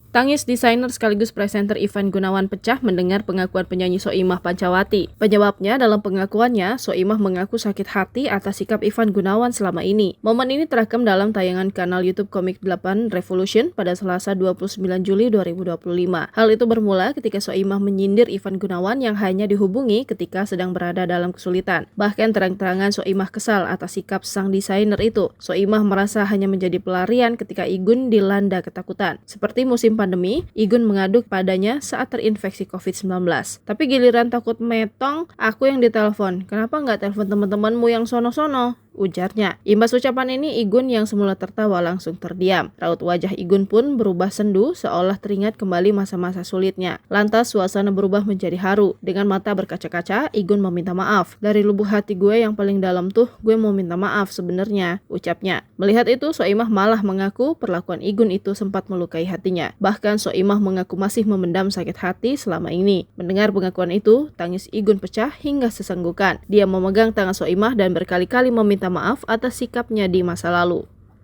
Tangis desainer sekaligus presenter Ivan Gunawan pecah mendengar pengakuan penyanyi Soimah Pancawati. Penyebabnya dalam pengakuannya, Soimah mengaku sakit hati atas sikap Ivan Gunawan selama ini. Momen ini terekam dalam tayangan kanal YouTube Komik 8 Revolution pada Selasa 29 Juli 2025. Hal itu bermula ketika Soimah menyindir Ivan Gunawan yang hanya dihubungi ketika sedang berada dalam kesulitan. Bahkan terang-terangan Soimah kesal atas sikap sang desainer itu. Soimah merasa hanya menjadi pelarian ketika Igun dilanda ketakutan. Seperti musim pandemi, Igun mengadu padanya saat terinfeksi COVID-19. Tapi giliran takut metong, aku yang ditelepon. Kenapa nggak telepon teman-temanmu yang sono-sono? Ujarnya. Imbas ucapan ini, Igun yang semula tertawa langsung terdiam. Raut wajah Igun pun berubah sendu seolah teringat kembali masa-masa sulitnya. Lantas suasana berubah menjadi haru. Dengan mata berkaca-kaca, Igun meminta maaf. Dari lubuk hati gue yang paling dalam tuh, gue mau minta maaf sebenarnya, ucapnya. Melihat itu, Soimah malah mengaku perlakuan Igun itu sempat melukai hatinya. Bahkan Soimah mengaku masih memendam sakit hati selama ini. Mendengar pengakuan itu, tangis Igun pecah hingga sesenggukan. Dia memegang tangan Soimah dan berkali-kali meminta maaf atas sikapnya di masa lalu.